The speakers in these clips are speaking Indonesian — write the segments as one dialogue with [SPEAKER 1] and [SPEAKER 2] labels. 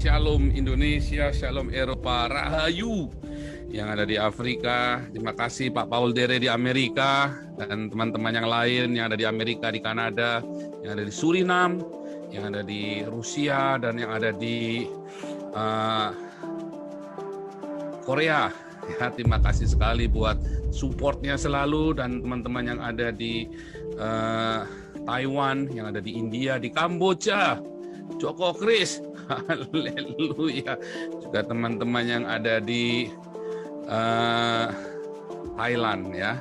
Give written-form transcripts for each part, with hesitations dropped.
[SPEAKER 1] Shalom Indonesia, Shalom Eropa, Rahayu yang ada di Afrika. Terima kasih Pak Paul Dere di Amerika dan teman-teman yang lain yang ada di Amerika, di Kanada, yang ada di Suriname, yang ada di Rusia, dan yang ada di Korea. Ya, terima kasih sekali buat supportnya selalu, dan teman-teman yang ada di Taiwan, yang ada di India, di Kamboja, Joko Kris, haleluya. Juga teman-teman yang ada di Thailand, ya.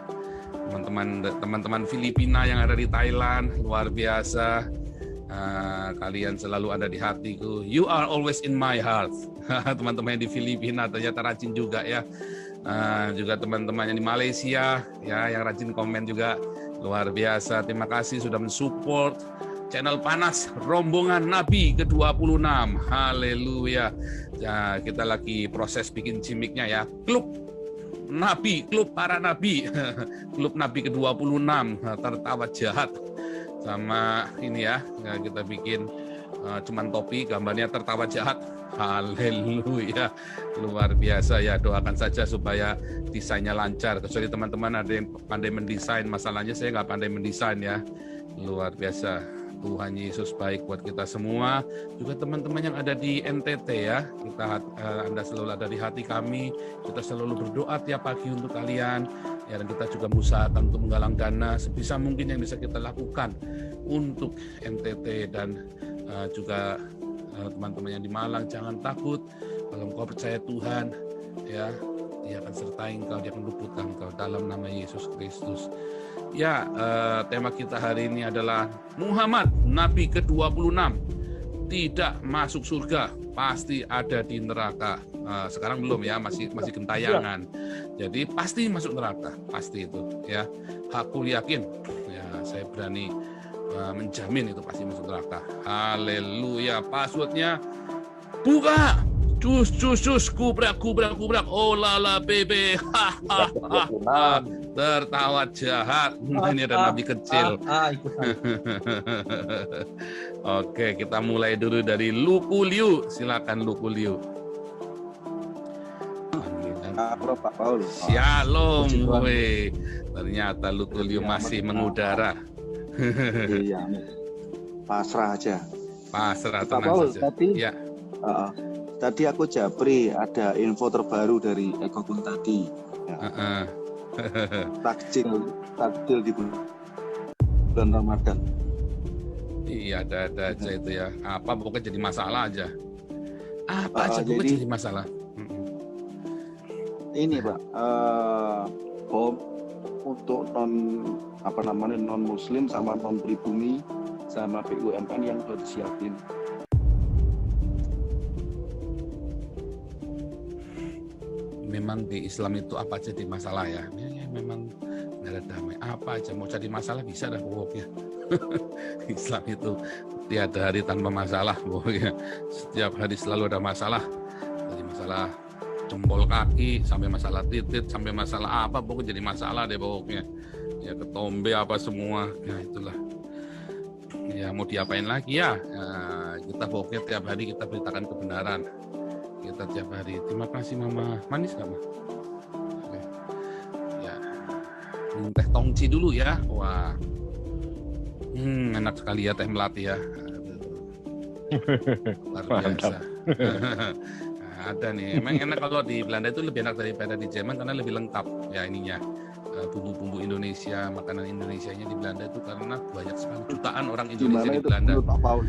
[SPEAKER 1] Teman-teman Filipina yang ada di Thailand, luar biasa. Kalian selalu ada di hatiku. You are always in my heart. Teman-teman yang di Filipina ternyata rajin juga, ya. Juga teman-teman yang di Malaysia, ya, yang rajin komen juga, luar biasa. Terima kasih sudah mensupport channel Panas Rombongan Nabi ke-26. Haleluya. Ya, kita lagi proses bikin cimiknya, ya. Klub Nabi, klub para nabi. Klub Nabi ke-26, tertawa jahat. Sama ini, ya, kita bikin cuman topi, gambarnya tertawa jahat. Haleluya, luar biasa, ya. Doakan saja supaya desainnya lancar. Kecuali teman-teman ada yang pandai mendesain, masalahnya saya nggak pandai mendesain, ya. Luar biasa. Tuhan Yesus baik buat kita semua. Juga teman-teman yang ada di NTT, ya, Anda selalu ada di hati kami. Kita selalu berdoa tiap pagi untuk kalian, ya, dan kita juga mengusahakan untuk menggalang dana sebisa mungkin yang bisa kita lakukan untuk NTT. Dan juga teman-teman yang di Malang, jangan takut. Kalau engkau percaya Tuhan, ya, Dia akan sertai engkau, Dia akan luputkan engkau dalam nama Yesus Kristus. Ya, tema kita hari ini adalah Muhammad, Nabi ke-26, tidak masuk surga, pasti ada di neraka. Sekarang belum, ya, masih gentayangan. Jadi pasti masuk neraka, pasti itu, ya. Aku yakin, ya, saya berani menjamin itu pasti masuk neraka. Haleluya. Passwordnya buka. Cus, kubrak, oh lala bebe, tertawa jahat. Ini ada nabi kecil. Oke, kita mulai dulu dari Luku Liu. Silakan Luku Liu.
[SPEAKER 2] Pak Paul.
[SPEAKER 1] Shalom, we. Ternyata Luku Liu masih mengudara.
[SPEAKER 2] Iya, pasrah aja.
[SPEAKER 1] Pasrah,
[SPEAKER 2] Pak
[SPEAKER 1] tenang
[SPEAKER 2] Paul,
[SPEAKER 1] saja. Ya.
[SPEAKER 2] Tadi aku japri ada info terbaru dari Ekokun tadi. Ya. Takjil di bulan Ramadan.
[SPEAKER 1] Iya, ada aja itu, ya. Apa pokoknya jadi masalah aja. Apa aja pokoknya jadi masalah.
[SPEAKER 2] Ini, Pak, bom untuk non Muslim sama non pribumi sama BUMN yang udah disiapin.
[SPEAKER 1] Memang di Islam itu apa aja di masalah, ya. Memang nggak ada damai. Apa aja mau jadi masalah bisa dah pokoknya. Islam itu tiada hari tanpa masalah pokoknya. Setiap hari selalu ada masalah. Dari masalah jempol kaki sampai masalah titit sampai masalah apa pokoknya jadi masalah deh pokoknya. Ya, ketombe apa semua. Ya, itulah. Ya, mau diapain lagi, ya. Kita pokoknya tiap hari kita beritakan kebenaran. Kita tiap hari. Terima kasih Mama. Manis nggak, Ma? Oke. Ya. Minum teh tongci dulu, ya. Wah. Enak sekali, ya, teh melati, ya. Luar biasa. Ada nih. Emang enak kalau di Belanda itu lebih enak daripada di Jerman karena lebih lengkap, ya, ininya. Bumbu-bumbu Indonesia, makanan Indonesianya di Belanda itu karena banyak sekali jutaan orang Indonesia di Belanda.
[SPEAKER 2] Pak Paul?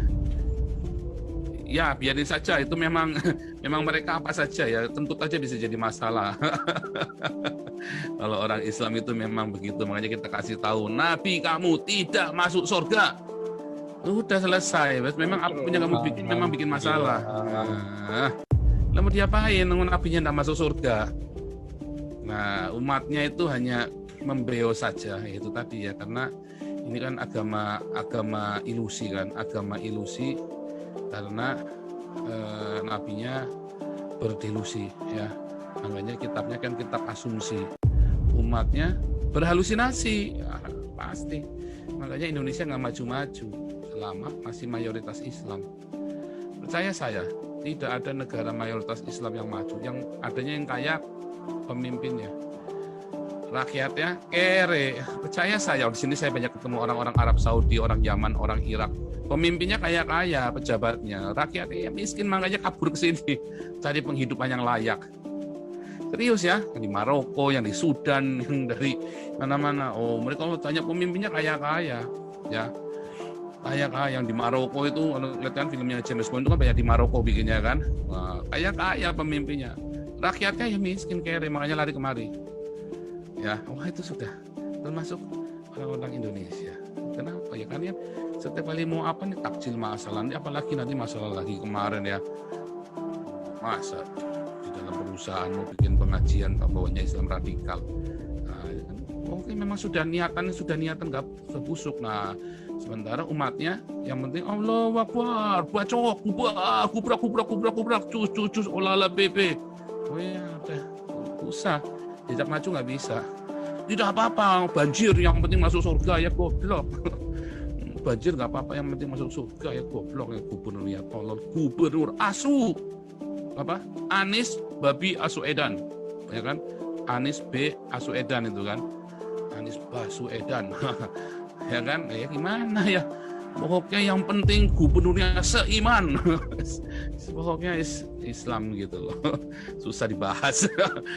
[SPEAKER 1] Ya, biarin saja, itu memang mereka apa saja, ya, kentut aja bisa jadi masalah. Kalau orang Islam itu memang begitu, makanya kita kasih tahu, Nabi kamu tidak masuk surga. Udah selesai, memang apa punya kamu bikin memang bikin masalah. Lah mau diapain nabinya tidak masuk surga? Nah, umatnya itu hanya membeo saja, itu tadi, ya, karena ini kan agama ilusi, kan, agama ilusi. Karena nabinya berdelusi, ya, makanya kitabnya kan kitab asumsi, umatnya berhalusinasi, ya, pasti. Makanya Indonesia nggak maju-maju selama masih mayoritas Islam. Percaya saya, tidak ada negara mayoritas Islam yang maju. Yang adanya yang kaya pemimpinnya. Rakyatnya kere. Percaya saya, di sini saya banyak ketemu orang-orang Arab Saudi, orang Yaman, orang Irak. Pemimpinnya kaya-kaya, pejabatnya. Rakyatnya miskin, makanya kabur ke sini cari penghidupan yang layak. Serius ya, yang di Maroko, yang di Sudan, yang dari mana-mana. Oh, mereka kalau tanya pemimpinnya kaya-kaya, ya. Kaya-kaya yang di Maroko itu, kalau lihat kan filmnya James Bond itu kan banyak di Maroko bikinnya kan. Wah, kaya-kaya pemimpinnya. Rakyatnya ya miskin kere, makanya lari kemari. Ya, wah itu sudah termasuk orang-orang Indonesia. Kenapa ya? Kan ya setiap kali mau apa nih takjil masalah, apalagi nanti masalah lagi kemarin ya. Masa di dalam perusahaan mau bikin pengajian bawanya Islam radikal. Nah, oke memang sudah niatan nggak busuk. Nah, sementara umatnya yang penting Allahu Akbar, bacok, kubrak, cus, olala bebe. Oh ya, udah usah. Tidak maju nggak bisa. Tidak apa-apa, banjir yang penting masuk surga ya goblok. Banjir nggak apa-apa yang penting masuk surga ya goblok. Ya gubernur ya tolol, gubernur asu. Apa? Anies Babi Asuedan. Ya kan? Anies B Asuedan itu kan. Anies Basuedan. Ya kan? Ya gimana ya? Pokoknya yang penting gubernurnya seiman. Pokoknya Islam gitu loh. Susah dibahas.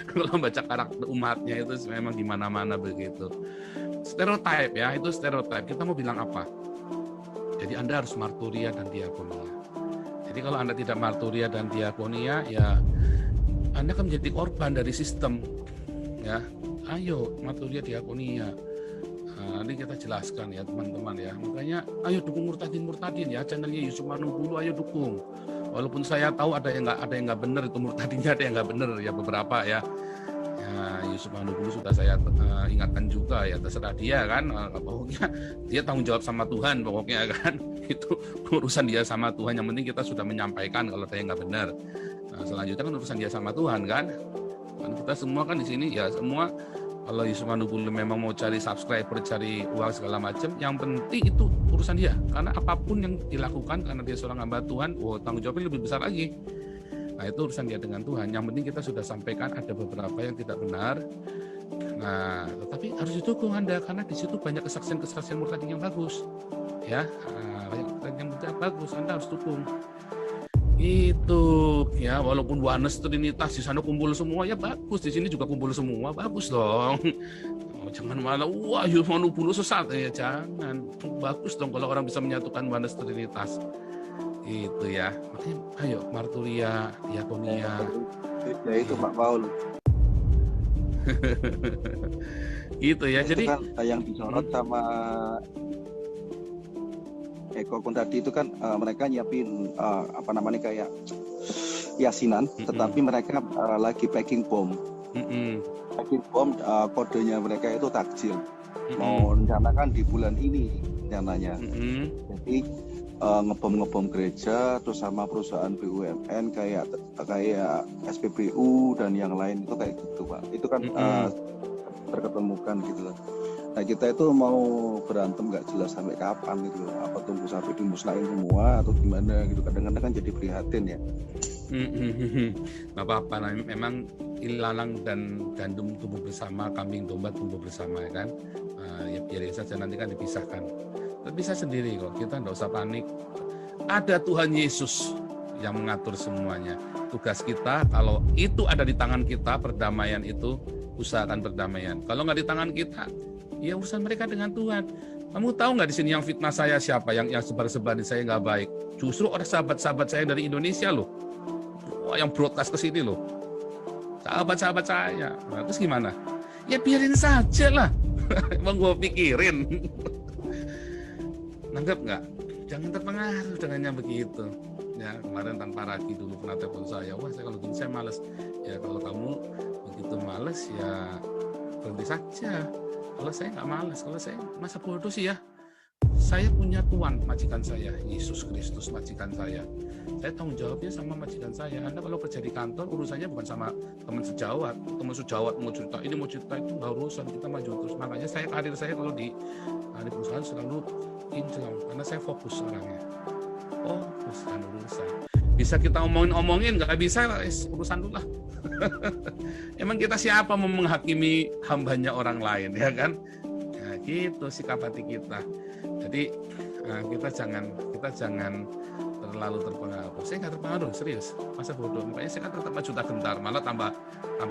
[SPEAKER 1] Kalau baca karakter umatnya itu memang di mana-mana begitu. Stereotip ya, itu stereotip. Kita mau bilang apa? Jadi Anda harus marturia dan diakonia. Jadi kalau Anda tidak marturia dan diakonia, ya Anda akan menjadi korban dari sistem. Ya, ayo marturia diakonia. Nanti kita jelaskan ya teman-teman ya. Makanya ayo dukung murtadin ya, channelnya Yusuf Manubulu, ayo dukung. Walaupun saya tahu ada yang nggak benar itu murtadinnya, ada yang nggak benar ya beberapa ya. Ya Yusuf Manubulu sudah saya ingatkan juga ya, terserah dia kan. Pokoknya dia tanggung jawab sama Tuhan pokoknya kan. Itu urusan dia sama Tuhan. Yang penting kita sudah menyampaikan kalau ada yang nggak benar. Nah, selanjutnya kan urusan dia sama Tuhan kan. Dan kita semua kan di sini ya semua. Kalau Yusuf Manubulu memang mau cari subscriber, cari uang segala macam, yang penting itu urusan dia. Karena apapun yang dilakukan karena dia seorang hamba Tuhan, tanggung jawabnya lebih besar lagi. Nah itu urusan dia dengan Tuhan. Yang penting kita sudah sampaikan ada beberapa yang tidak benar. Nah tetapi harus didukung Anda karena di situ banyak kesaksian murtadin yang bagus. Ya, banyak kesaksian yang bagus. Anda harus dukung. Itu ya walaupun Oneness Trinitas di sana kumpul semua ya bagus, di sini juga kumpul semua bagus dong. Jangan malah wah Yusuf Manubulu sesat ya, jangan. Bagus dong kalau orang bisa menyatukan Oneness Trinitas. Itu ya. Makanya ayo marturia, diakonia.
[SPEAKER 2] Ya itu Pak Paul.
[SPEAKER 1] Gitu ya.
[SPEAKER 2] Itu
[SPEAKER 1] Jadi
[SPEAKER 2] kan yang disorot sama Eko tadi itu kan mereka nyiapin kayak yasinan, tetapi mereka lagi packing bom. Packing bom, kodenya mereka itu takjil. Mau rencanakan di bulan ini rencananya. Jadi ngebom gereja, terus sama perusahaan BUMN kayak SPBU dan yang lain itu kayak gitu Pak. Itu kan terketemukan gitu loh. Nah kita itu mau berantem nggak jelas sampai kapan gitu, apa tunggu sampai dimusnahin semua atau gimana gitu, kadang-kadang kan jadi prihatin ya.
[SPEAKER 1] Nggak apa-apa, memang ilalang dan gandum tumbuh bersama, kambing domba tumbuh bersama ya kan. Ya biarin saja nanti kan dipisahkan. Bisa sendiri kok, kita nggak usah panik. Ada Tuhan Yesus yang mengatur semuanya. Tugas kita kalau itu ada di tangan kita, perdamaian itu usahakan perdamaian. Kalau nggak di tangan kita, ya urusan mereka dengan Tuhan. Kamu tahu nggak di sini yang fitnah saya siapa? Yang sebar-sebar di saya nggak baik. Justru orang sahabat-sahabat saya dari Indonesia loh. Yang broadcast ke sini loh. Sahabat-sahabat saya. Nah, terus gimana? Ya biarin saja lah. Emang gue pikirin. Nanggap nggak? Jangan terpengaruh dengan yang begitu. Ya kemarin tanpa Raki dulu pernah telepon saya. Wah saya kalau gini saya malas. Ya kalau kamu begitu malas ya berhenti saja. Kalau saya nggak malas, kalau saya masa bodoh sih ya. Saya punya Tuhan, majikan saya, Yesus Kristus majikan saya. Saya tanggung jawabnya sama majikan saya. Anda kalau kerja di kantor, urusannya bukan sama teman sejawat. Teman sejawat mau cerita ini, mau cerita itu, nggak urusan, kita maju terus. Makanya karir saya kalau di perusahaan selalu kinclong, karena saya fokus orangnya. Fokus kan urusan. Bisa kita omongin, nggak bisa, urusan dulu lah. Emang kita siapa mau menghakimi hambanya orang lain, ya kan? Nah, gitu sikap hati kita. Jadi kita jangan terlalu terpengaruh. Saya nggak terpengaruh, serius. Masa bodoh. Makanya saya kan tetap maju tak gentar, malah tambah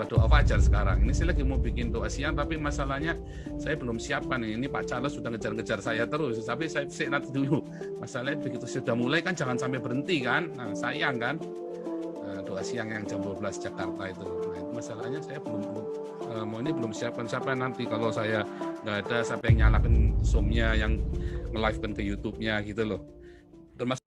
[SPEAKER 1] doa fajar sekarang. Ini saya lagi mau bikin doa siang, tapi masalahnya saya belum siapkan. Ini Pak Charles sudah ngejar-ngejar saya terus. Tapi saya nanti dulu. Masalahnya begitu sudah mulai kan jangan sampai berhenti kan. Nah, sayang kan. Doa siang yang jam 12 Jakarta itu. Nah, itu masalahnya saya belum siapkan. Siapa nanti kalau saya nggak ada, siapa yang nyalakan Zoom-nya, yang nge-live-kan ke YouTube-nya gitu loh. Termasuk